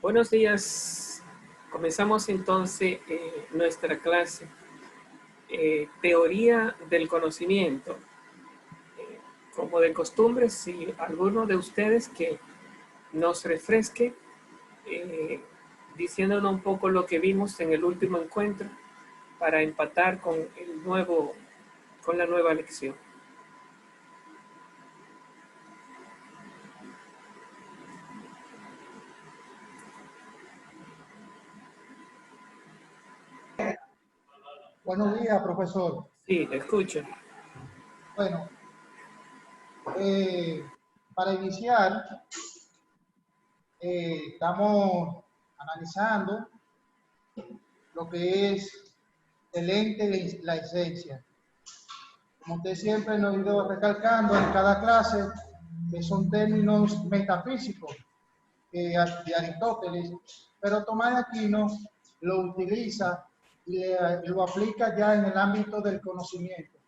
Buenos días. Comenzamos entonces nuestra clase Teoría del Conocimiento. Como de costumbre, si alguno de ustedes que nos refresque diciéndonos un poco lo que vimos en el último encuentro para empatar con la nueva lección. Buenos días, profesor. Sí, te escucho. Bueno, para iniciar, estamos analizando lo que es el ente y la esencia. Como usted siempre nos ha ido recalcando en cada clase, que son términos metafísicos de Aristóteles, pero Tomás de Aquino lo utiliza y lo aplica ya en el ámbito del conocimiento.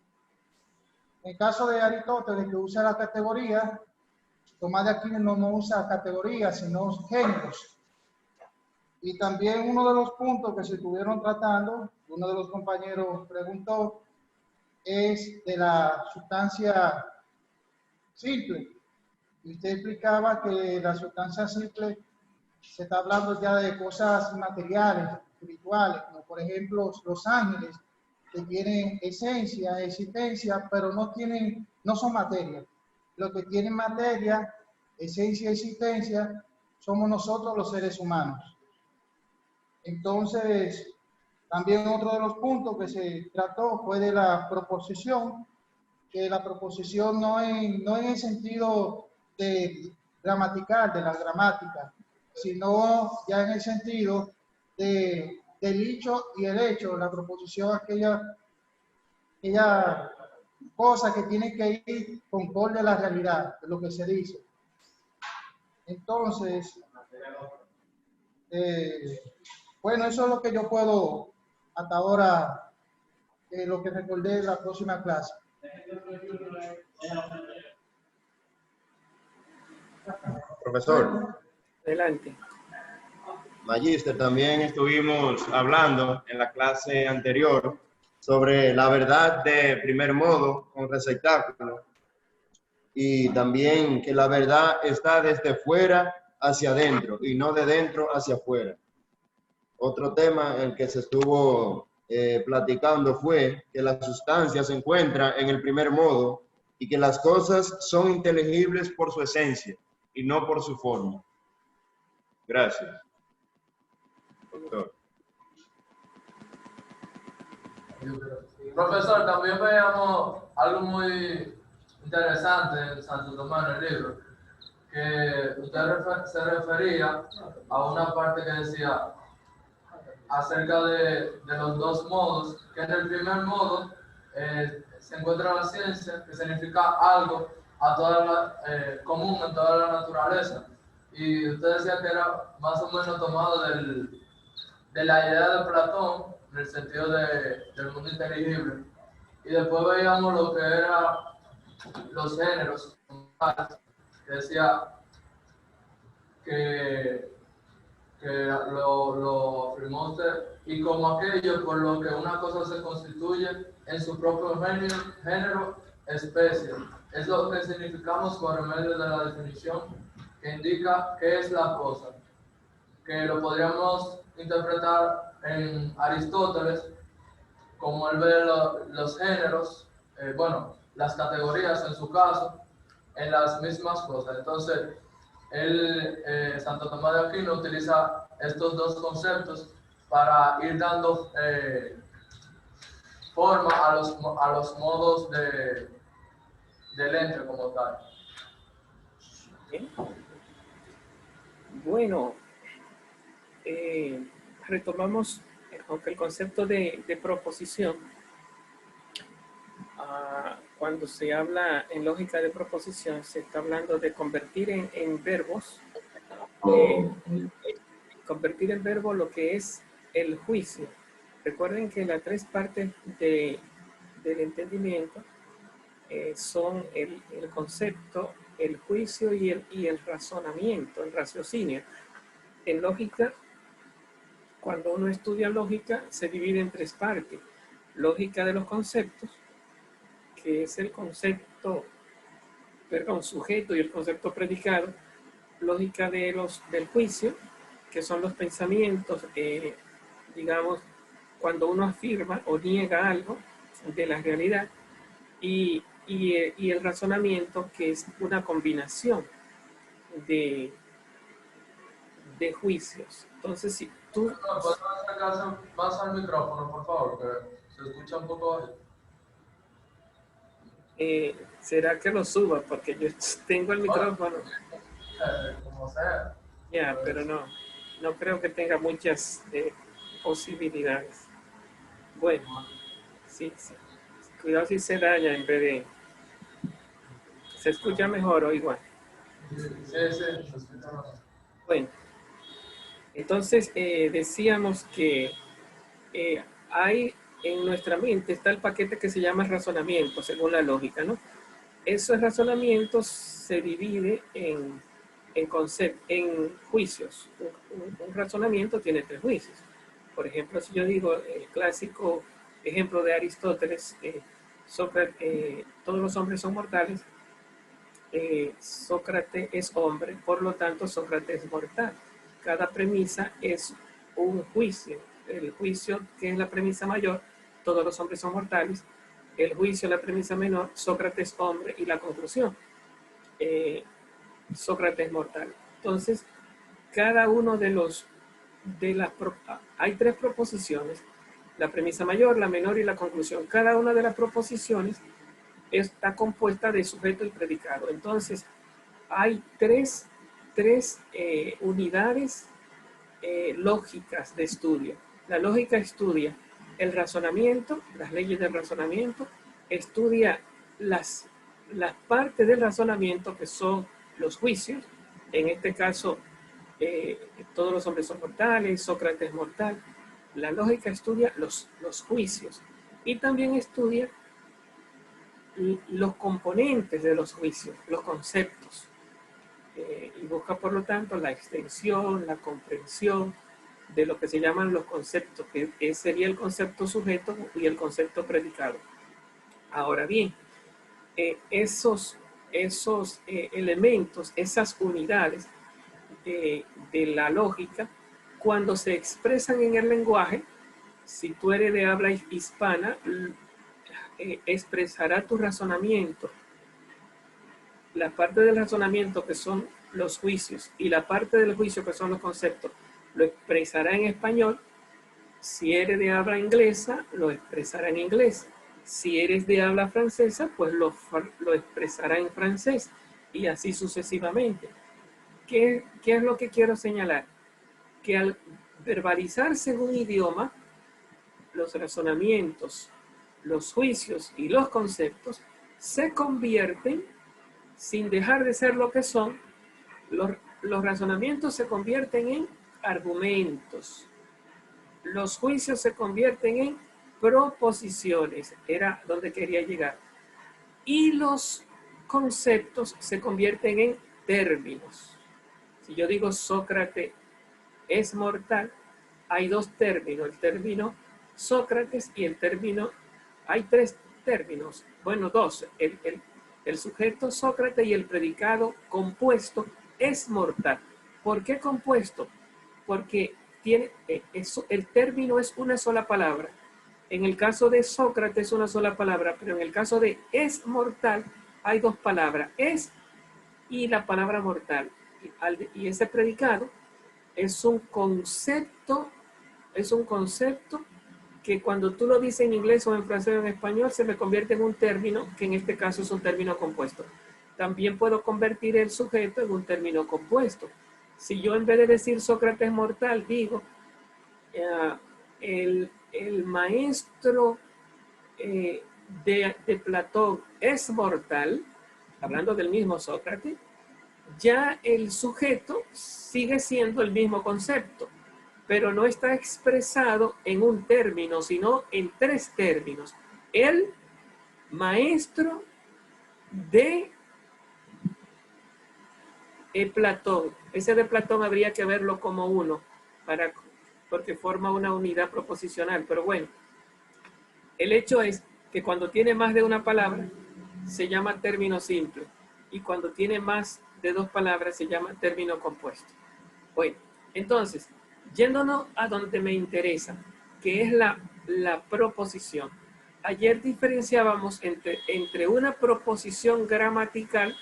En el caso de Aristóteles, que usa la categoría, Tomás de Aquino no usa categorías, sino géneros. Y también uno de los puntos que se estuvieron tratando, uno de los compañeros preguntó, es de la sustancia simple. Y usted explicaba que la sustancia simple se está hablando ya de cosas materiales, espirituales, como por ejemplo los ángeles, que tienen esencia, existencia, pero no son materia. Lo que tienen materia, esencia y existencia, somos nosotros los seres humanos. Entonces, también otro de los puntos que se trató fue de la proposición, que la proposición no en el sentido gramatical, de la gramática, sino ya en el sentido del dicho y el hecho, la proposición aquella cosa que tiene que ir concorde a la realidad, de lo que se dice. Entonces, bueno, eso es lo que yo puedo hasta ahora, lo que recordé de la próxima clase. Profesor. Adelante. Magíster, también estuvimos hablando en la clase anterior sobre la verdad de primer modo con receptáculo y también que la verdad está desde fuera hacia adentro y no de dentro hacia afuera. Otro tema en el que se estuvo platicando fue que la sustancia se encuentra en el primer modo y que las cosas son inteligibles por su esencia y no por su forma. Gracias. Doctor. Profesor, también veíamos algo muy interesante en Santo Tomás en el libro, que usted se refería a una parte que decía acerca de los dos modos, que en el primer modo se encuentra la ciencia, que significa algo común en toda la naturaleza, y usted decía que era más o menos tomado de la idea de Platón, en el sentido del mundo inteligible. Y después veíamos lo que eran los géneros, que decía que lo afirmó usted, y como aquello por lo que una cosa se constituye en su propio género, especie. Es lo que significamos por medio de la definición que indica qué es la cosa, que lo podríamos interpretar en Aristóteles, como él ve los géneros, las categorías en su caso, en las mismas cosas. Entonces, Santo Tomás de Aquino utiliza estos dos conceptos para ir dando forma a los modos del ente como tal. Bien. Bueno, retomamos aunque el concepto de proposición. Cuando se habla en lógica de proposición, se está hablando de convertir en verbos, convertir en verbo lo que es el juicio. Recuerden que las tres partes del entendimiento son el concepto, el juicio y el razonamiento, el raciocinio. en lógica, cuando uno estudia lógica, se divide en tres partes. Lógica de los conceptos, que es el concepto, perdón, sujeto y el concepto predicado. Lógica del juicio, que son los pensamientos, digamos, cuando uno afirma o niega algo de la realidad, y el razonamiento, que es una combinación de juicios. Entonces, si tú... ¿Puedes acercarse más al micrófono, por favor? Que se escucha un poco bajito. ¿Será que lo suba? Porque yo tengo el micrófono. Como sea. Ya, pero no creo que tenga muchas posibilidades. Bueno, sí. Cuidado si se daña en vez de... ¿Se escucha mejor o igual? Sí, se escucha mejor. Bueno, entonces decíamos que hay en nuestra mente está el paquete que se llama razonamiento, según la lógica, ¿no? Esos razonamientos se divide en juicios. Un razonamiento tiene tres juicios. Por ejemplo, si yo digo el clásico ejemplo de Aristóteles, todos los hombres son mortales, Sócrates es hombre, por lo tanto Sócrates es mortal. Cada premisa es un juicio. El juicio, que es la premisa mayor, todos los hombres son mortales. El juicio, la premisa menor, Sócrates hombre, y la conclusión, Sócrates mortal. Entonces, cada uno hay tres proposiciones, la premisa mayor, la menor y la conclusión. Cada una de las proposiciones está compuesta de sujeto y predicado. Entonces, hay tres unidades lógicas de estudio. La lógica estudia el razonamiento, las leyes del razonamiento, estudia las partes del razonamiento que son los juicios. En este caso, todos los hombres son mortales, Sócrates es mortal. La lógica estudia los juicios y también estudia los componentes de los juicios, los conceptos, y busca por lo tanto la extensión, la comprensión de lo que se llaman los conceptos, que sería el concepto sujeto y el concepto predicado. Ahora bien, esos elementos, esas unidades de la lógica, cuando se expresan en el lenguaje, si tú eres de habla hispana, expresará tu razonamiento. La parte del razonamiento, que son los juicios, y la parte del juicio, que son los conceptos, lo expresará en español. Si eres de habla inglesa, lo expresará en inglés. Si eres de habla francesa, pues lo expresará en francés, y así sucesivamente. ¿Qué es lo que quiero señalar? Que al verbalizarse en un idioma, los razonamientos, los juicios y los conceptos se convierten, sin dejar de ser lo que son, los razonamientos se convierten en argumentos, los juicios se convierten en proposiciones, era donde quería llegar, y los conceptos se convierten en términos. Si yo digo Sócrates es mortal, hay dos términos, el término Sócrates y el término, hay tres términos, bueno, dos, el sujeto Sócrates y el predicado compuesto es mortal. ¿Por qué compuesto? Porque el término es una sola palabra. En el caso de Sócrates es una sola palabra, pero en el caso de es mortal hay dos palabras, es y la palabra mortal. Y ese predicado es un concepto que cuando tú lo dices en inglés o en francés o en español se me convierte en un término, que en este caso es un término compuesto. También puedo convertir el sujeto en un término compuesto. Si yo, en vez de decir Sócrates mortal, digo el maestro de Platón es mortal, hablando del mismo Sócrates, ya el sujeto sigue siendo el mismo concepto, pero no está expresado en un término, sino en tres términos. El maestro de Platón. Ese de Platón habría que verlo como uno, porque forma una unidad proposicional. Pero bueno, el hecho es que cuando tiene más de una palabra, se llama término simple. Y cuando tiene más de dos palabras, se llama término compuesto. Bueno, entonces, yéndonos a donde me interesa, que es la proposición. Ayer diferenciábamos entre una proposición gramatical,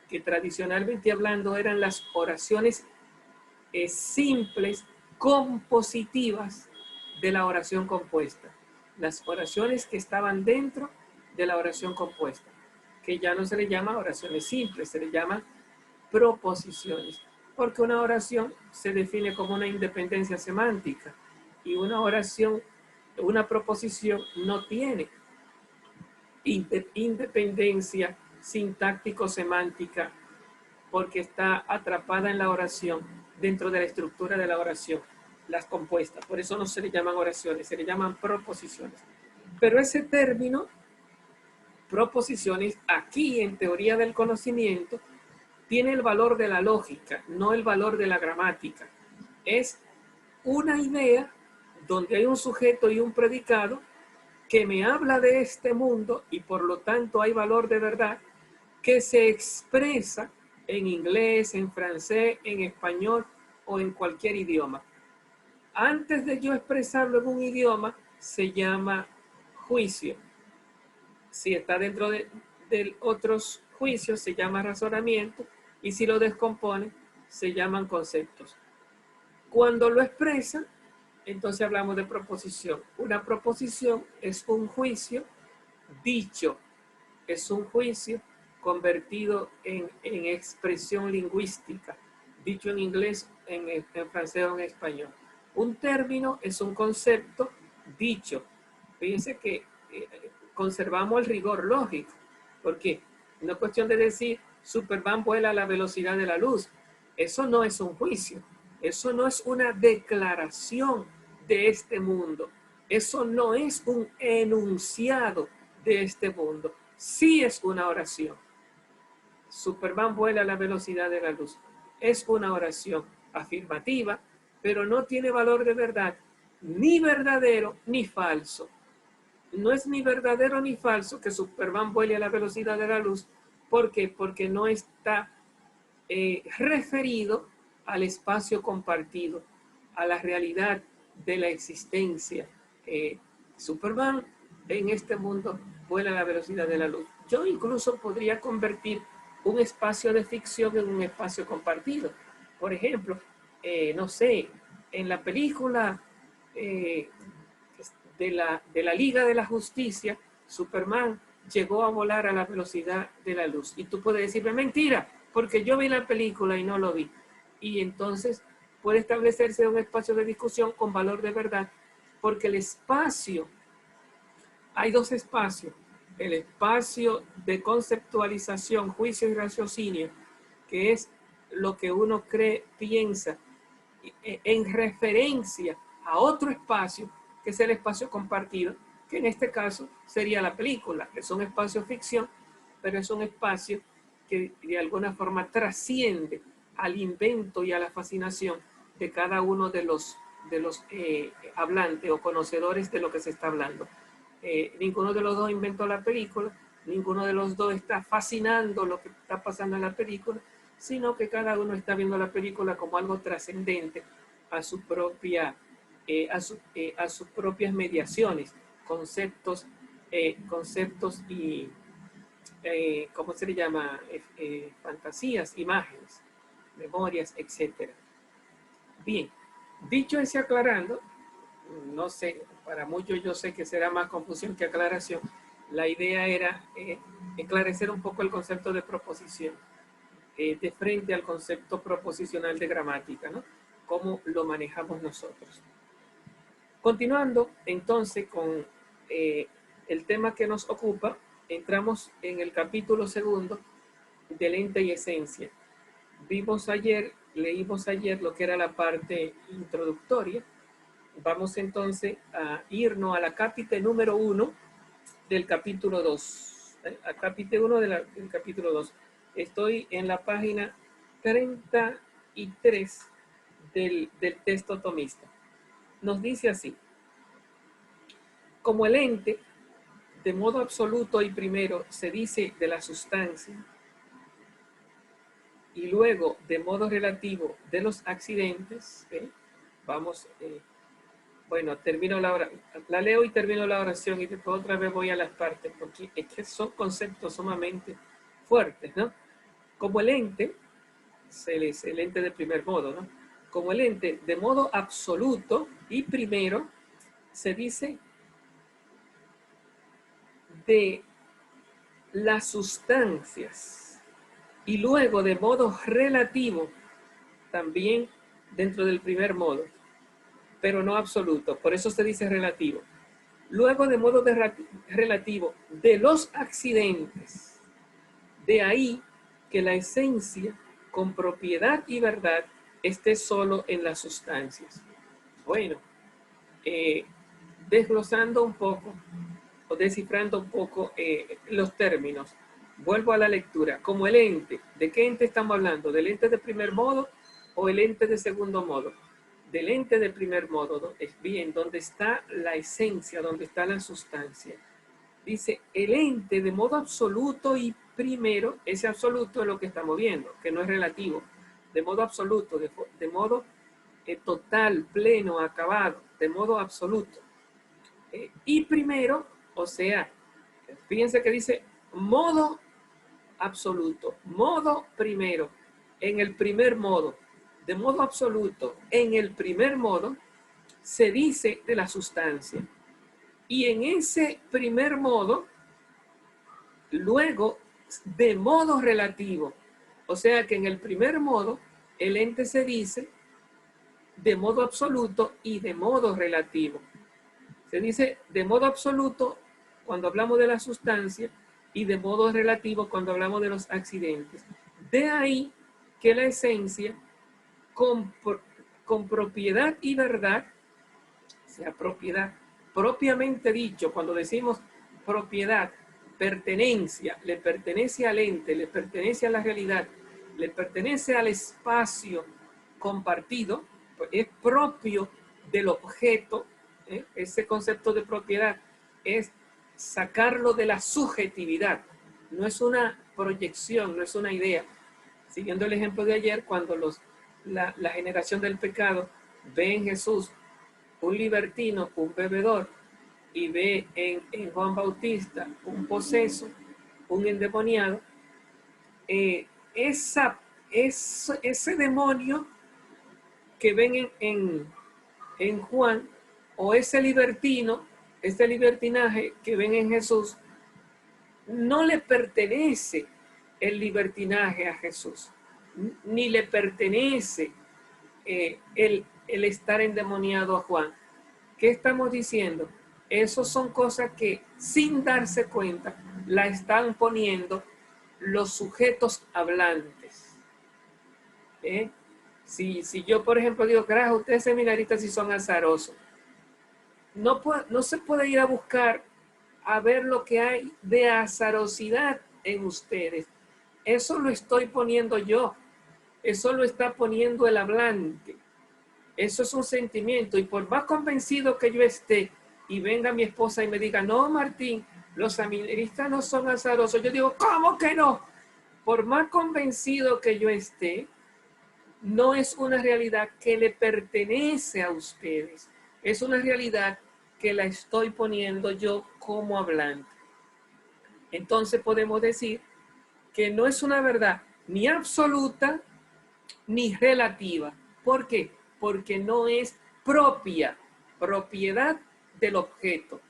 que tradicionalmente hablando eran las oraciones simples, compositivas de la oración compuesta. Las oraciones que estaban dentro de la oración compuesta, que ya no se le llama oraciones simples, se le llama proposiciones, porque una oración se define como una independencia semántica y una oración, una proposición no tiene independencia sintáctico-semántica porque está atrapada en la oración, dentro de la estructura de la oración, las compuestas. Por eso no se le llaman oraciones, se le llaman proposiciones. Pero ese término, proposiciones, aquí en teoría del conocimiento, tiene el valor de la lógica, no el valor de la gramática. Es una idea donde hay un sujeto y un predicado que me habla de este mundo y por lo tanto hay valor de verdad que se expresa en inglés, en francés, en español o en cualquier idioma. Antes de yo expresarlo en un idioma, se llama juicio. Si está dentro de otros juicios, se llama razonamiento, y si lo descompone, se llaman conceptos. Cuando lo expresa, entonces hablamos de proposición. Una proposición es un juicio dicho, es un juicio convertido en expresión lingüística, dicho en inglés, en francés o en español. Un término es un concepto dicho. Fíjense que conservamos el rigor lógico, porque no es cuestión de decir Superman vuela a la velocidad de la luz. Eso no es un juicio, eso no es una declaración de este mundo, eso no es un enunciado de este mundo. Sí es una oración. Superman vuela a la velocidad de la luz. Es una oración afirmativa, pero no tiene valor de verdad, ni verdadero ni falso. No es ni verdadero ni falso que Superman vuele a la velocidad de la luz. ¿Por qué? Porque no está referido al espacio compartido, a la realidad de la existencia. Superman en este mundo vuela a la velocidad de la luz. Yo incluso podría convertir un espacio de ficción en un espacio compartido. Por ejemplo, no sé, en la película de la Liga de la Justicia, Superman llegó a volar a la velocidad de la luz. Y tú puedes decirme, mentira, porque yo vi la película y no lo vi. Y entonces puede establecerse un espacio de discusión con valor de verdad, porque el espacio, hay dos espacios, el espacio de conceptualización, juicio y raciocinio, que es lo que uno cree, piensa, en referencia a otro espacio, que es el espacio compartido, que en este caso sería la película. Es un espacio ficción, pero es un espacio que de alguna forma trasciende al invento y a la fascinación de cada uno de los hablantes o conocedores de lo que se está hablando. Ninguno de los dos inventó la película, ninguno de los dos está fascinando lo que está pasando en la película, sino que cada uno está viendo la película como algo trascendente a su propia, a sus propias mediaciones, conceptos y, ¿cómo se le llama? Fantasías, imágenes, memorias, etc. Bien, dicho ese aclarando, no sé, para muchos yo sé que será más confusión que aclaración. La idea era esclarecer un poco el concepto de proposición de frente al concepto proposicional de gramática, ¿no? Cómo lo manejamos nosotros. Continuando entonces con el tema que nos ocupa, entramos en el capítulo segundo del ente y esencia. Leímos ayer lo que era la parte introductoria. Vamos entonces a irnos a la cápite número 1 del capítulo 2. A cápite 1 del capítulo 2. Estoy en la página 33 del texto tomista. Nos dice así: como el ente, de modo absoluto y primero, se dice de la sustancia, y luego de modo relativo de los accidentes, bueno, termino la leo y termino la oración y después otra vez voy a las partes, porque es que son conceptos sumamente fuertes, ¿no? Como el ente, el ente de primer modo, ¿no? Como el ente de modo absoluto y primero, se dice de las sustancias, y luego de modo relativo también dentro del primer modo, pero no absoluto, por eso se dice relativo. Luego de modo relativo de los accidentes, de ahí que la esencia con propiedad y verdad esté solo en las sustancias. Bueno, desglosando un poco o descifrando un poco los términos, vuelvo a la lectura. Como el ente, ¿de qué ente estamos hablando? ¿Del ente de primer modo o el ente de segundo modo? Del ente de primer modo, es bien, donde está la esencia, donde está la sustancia. Dice, el ente de modo absoluto y primero, ese absoluto es lo que estamos viendo, que no es relativo, de modo absoluto, de modo total, pleno, acabado, de modo absoluto. Y primero, o sea, fíjense que dice modo absoluto, modo primero, en el primer modo, de modo absoluto, en el primer modo, se dice de la sustancia. Y en ese primer modo, luego, de modo relativo, o sea que en el primer modo, el ente se dice de modo absoluto y de modo relativo. Se dice de modo absoluto cuando hablamos de la sustancia y de modo relativo cuando hablamos de los accidentes. De ahí que la esencia con propiedad y verdad, o sea, propiedad, propiamente dicho, cuando decimos propiedad, pertenencia, le pertenece al ente, le pertenece a la realidad, le pertenece al espacio compartido, pues es propio del objeto. Ese concepto de propiedad es sacarlo de la subjetividad, no es una proyección, no es una idea. Siguiendo el ejemplo de ayer, cuando la generación del pecado ve en Jesús un libertino, un bebedor, y ve en Juan Bautista un poseso, un endemoniado, ese demonio que ven en Juan, o ese libertino, ese libertinaje que ven en Jesús, no le pertenece el libertinaje a Jesús, ni le pertenece el estar endemoniado a Juan. ¿Qué estamos diciendo? Esas son cosas que sin darse cuenta la están poniendo los sujetos hablantes. Si yo, por ejemplo, digo, carajo, ustedes seminaristas sí son azarosos. No se puede ir a buscar a ver lo que hay de azarosidad en ustedes. Eso lo estoy poniendo yo. Eso lo está poniendo el hablante. Eso es un sentimiento. Y por más convencido que yo esté y venga mi esposa y me diga, no, Martín, los seminaristas no son azarosos. Yo digo, ¿cómo que no? Por más convencido que yo esté, no es una realidad que le pertenece a ustedes. Es una realidad que la estoy poniendo yo como hablante. Entonces podemos decir que no es una verdad ni absoluta ni relativa. ¿Por qué? Porque no es propiedad del objeto.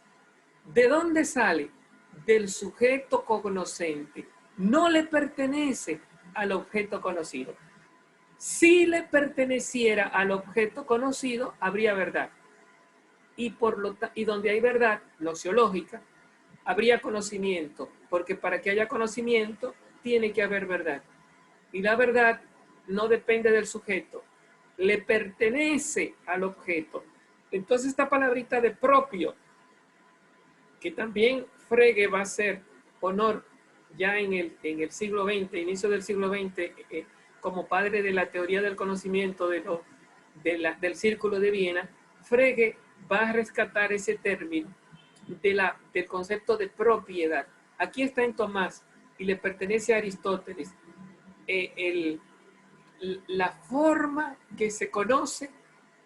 ¿De dónde sale? Del sujeto cognoscente. No le pertenece al objeto conocido. Si le perteneciera al objeto conocido, habría verdad. Y donde hay verdad nociológica, habría conocimiento, porque para que haya conocimiento, tiene que haber verdad. Y la verdad no depende del sujeto, le pertenece al objeto. Entonces esta palabrita de propio, que también Frege va a hacer honor ya en el siglo XX, inicio del siglo XX, como padre de la teoría del conocimiento del Círculo de Viena, Frege va a rescatar ese término del concepto de propiedad. Aquí está en Tomás y le pertenece a Aristóteles. La forma que se conoce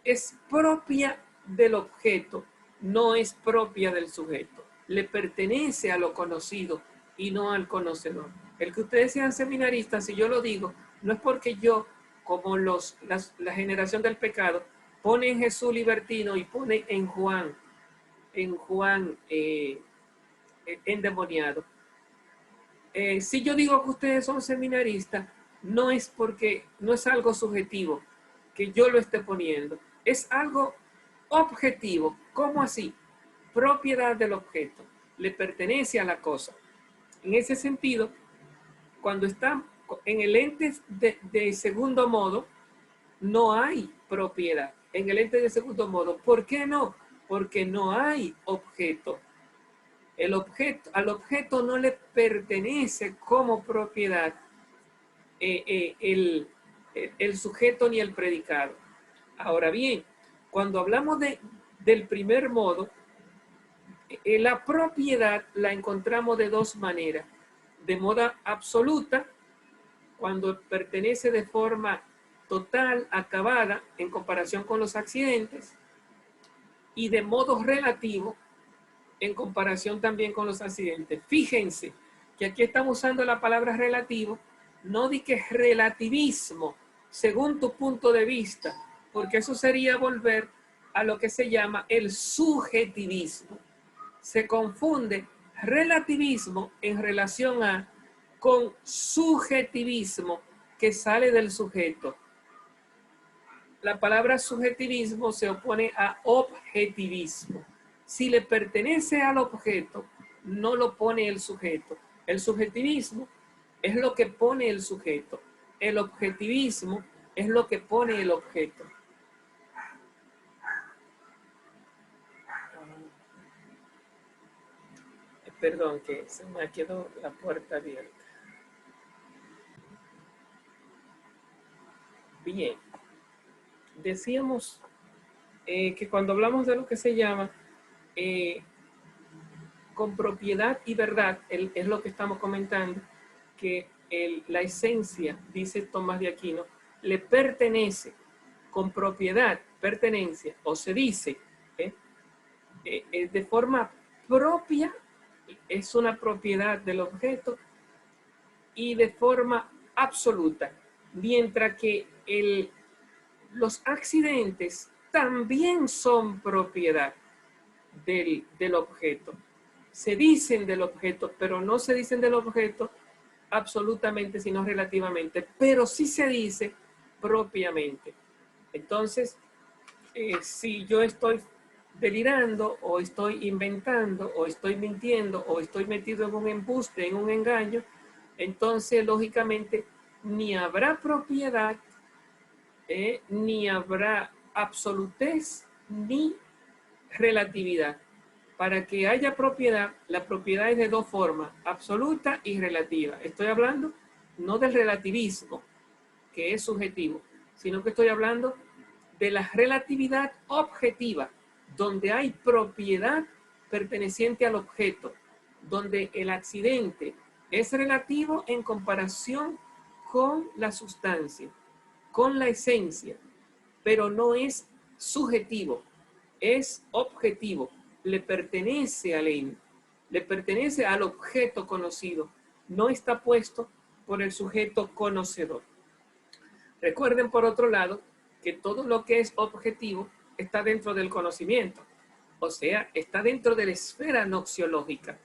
es propia del objeto, no es propia del sujeto. Le pertenece a lo conocido y no al conocedor. El que ustedes sean seminaristas, si yo lo digo, no es porque yo, como la generación del pecado, pone en Jesús libertino y pone en Juan endemoniado. Si yo digo que ustedes son seminaristas, no es algo subjetivo que yo lo esté poniendo, es algo objetivo. ¿Cómo así? Propiedad del objeto, le pertenece a la cosa. En ese sentido, cuando está en el ente de segundo modo, no hay propiedad. En el ente de segundo modo, ¿por qué no? Porque no hay objeto. Al objeto no le pertenece como propiedad el sujeto ni el predicado. Ahora bien, cuando hablamos del primer modo, la propiedad la encontramos de dos maneras. De modo absoluta, cuando pertenece de forma total, acabada, en comparación con los accidentes, y de modo relativo, en comparación también con los accidentes. Fíjense que aquí estamos usando la palabra relativo, no di que es relativismo, según tu punto de vista, porque eso sería volver a lo que se llama el subjetivismo. Se confunde relativismo en relación a con subjetivismo que sale del sujeto. La palabra subjetivismo se opone a objetivismo. Si le pertenece al objeto, no lo pone el sujeto. El subjetivismo es lo que pone el sujeto. El objetivismo es lo que pone el objeto. Perdón, que se me quedó la puerta abierta. Bien. Decíamos que cuando hablamos de lo que se llama con propiedad y verdad, es lo que estamos comentando, que la esencia, dice Tomás de Aquino, le pertenece con propiedad, pertenencia, o se dice, de forma propia, es una propiedad del objeto, y de forma absoluta, mientras que los accidentes también son propiedad del objeto. Se dicen del objeto, pero no se dicen del objeto absolutamente, sino relativamente, pero sí se dice propiamente. Entonces, si yo estoy delirando, o estoy inventando, o estoy mintiendo, o estoy metido en un embuste, en un engaño, entonces, lógicamente, ni habrá propiedad, ni habrá absolutez, ni relatividad. Para que haya propiedad, la propiedad es de dos formas, absoluta y relativa. Estoy hablando no del relativismo, que es subjetivo, sino que estoy hablando de la relatividad objetiva, donde hay propiedad perteneciente al objeto, donde el accidente es relativo en comparación con la sustancia, con la esencia, pero no es subjetivo, es objetivo, le pertenece al ente, le pertenece al objeto conocido, no está puesto por el sujeto conocedor. Recuerden, por otro lado, que todo lo que es objetivo está dentro del conocimiento, o sea, está dentro de la esfera noxiológica,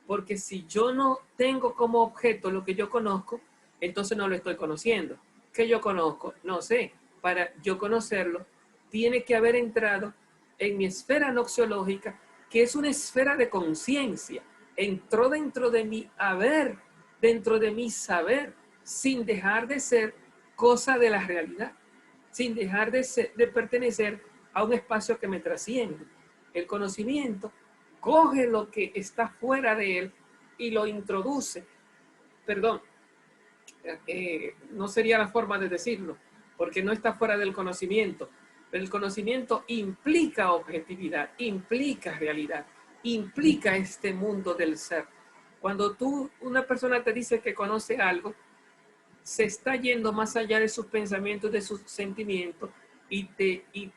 porque si yo no tengo como objeto lo que yo conozco, entonces no lo estoy conociendo. ¿Qué yo conozco? No sé. Para yo conocerlo, tiene que haber entrado en mi esfera noxiológica, que es una esfera de conciencia. Entró dentro de mi haber, dentro de mi saber, sin dejar de ser cosa de la realidad, sin dejar de pertenecer a un espacio que me trasciende. El conocimiento coge lo que está fuera de él y lo introduce, no sería la forma de decirlo, porque no está fuera del conocimiento. Pero el conocimiento implica objetividad, implica realidad, implica este mundo del ser. Cuando una persona te dice que conoce algo, se está yendo más allá de sus pensamientos, de sus sentimientos, y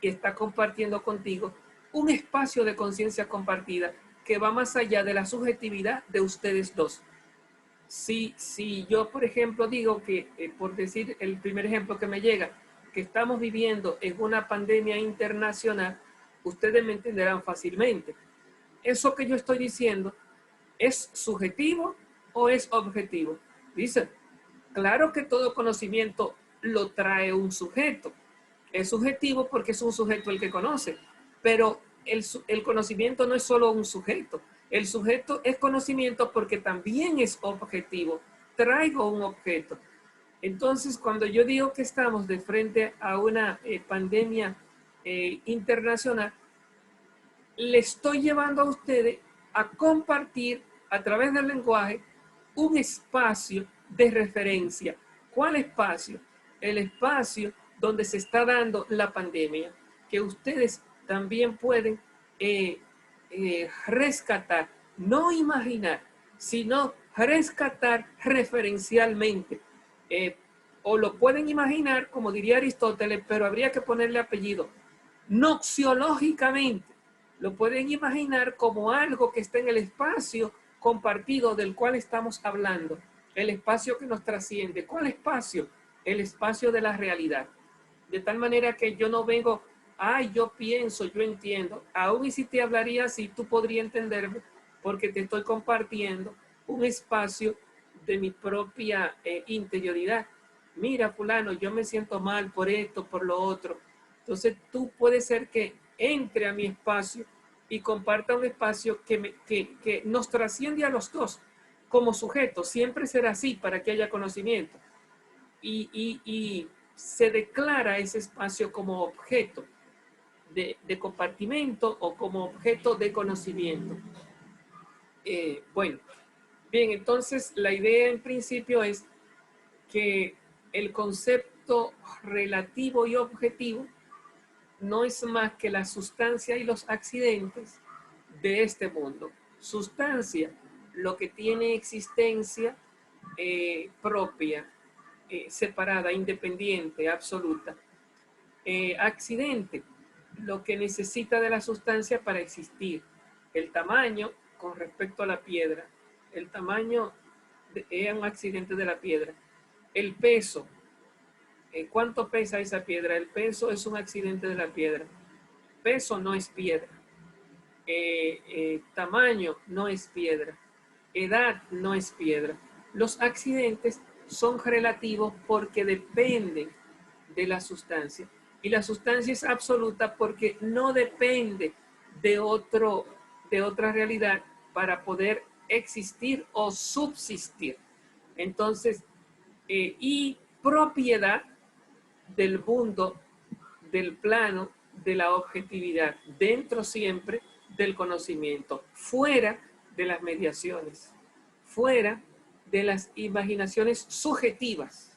está compartiendo contigo un espacio de conciencia compartida que va más allá de la subjetividad de ustedes dos. Si yo, por ejemplo, digo que, por decir el primer ejemplo que me llega, que estamos viviendo en una pandemia internacional, ustedes me entenderán fácilmente. Eso que yo estoy diciendo, ¿es subjetivo o es objetivo? Dicen, claro que todo conocimiento lo trae un sujeto. Es subjetivo porque es un sujeto el que conoce, pero el conocimiento no es solo un sujeto. El sujeto es conocimiento porque también es objetivo. Traigo un objeto. Entonces, cuando yo digo que estamos de frente a una pandemia internacional, le estoy llevando a ustedes a compartir a través del lenguaje un espacio de referencia. ¿Cuál espacio? El espacio donde se está dando la pandemia, que ustedes también pueden rescatar, no imaginar, sino rescatar referencialmente. O lo pueden imaginar, como diría Aristóteles, pero habría que ponerle apellido, noxiológicamente. Lo pueden imaginar como algo que está en el espacio compartido del cual estamos hablando, el espacio que nos trasciende. ¿Cuál espacio? El espacio de la realidad. De tal manera que yo no vengo, yo pienso, yo entiendo. Aún y si te hablaría así, tú podrías entenderme, porque te estoy compartiendo un espacio de mi propia interioridad. Mira, fulano, yo me siento mal por esto, por lo otro. Entonces tú puedes ser que entre a mi espacio y comparta un espacio que nos trasciende a los dos como sujetos. Siempre será así para que haya conocimiento. Y se declara ese espacio como objeto de compartimento o como objeto de conocimiento. Bueno, bien, entonces la idea en principio es que el concepto relativo y objetivo no es más que la sustancia y los accidentes de este mundo. Sustancia, lo que tiene existencia propia, separada, independiente, absoluta. Accidente, lo que necesita de la sustancia para existir. El tamaño con respecto a la piedra. El tamaño es un accidente de la piedra. El peso. ¿Cuánto pesa esa piedra? El peso es un accidente de la piedra. Peso no es piedra. Tamaño no es piedra. Edad no es piedra. Los accidentes son relativos porque dependen de la sustancia. Y la sustancia es absoluta porque no depende de otra realidad para poder existir o subsistir. Entonces, y propiedad del mundo, del plano, de la objetividad, dentro siempre del conocimiento, fuera de las mediaciones, fuera de las imaginaciones subjetivas.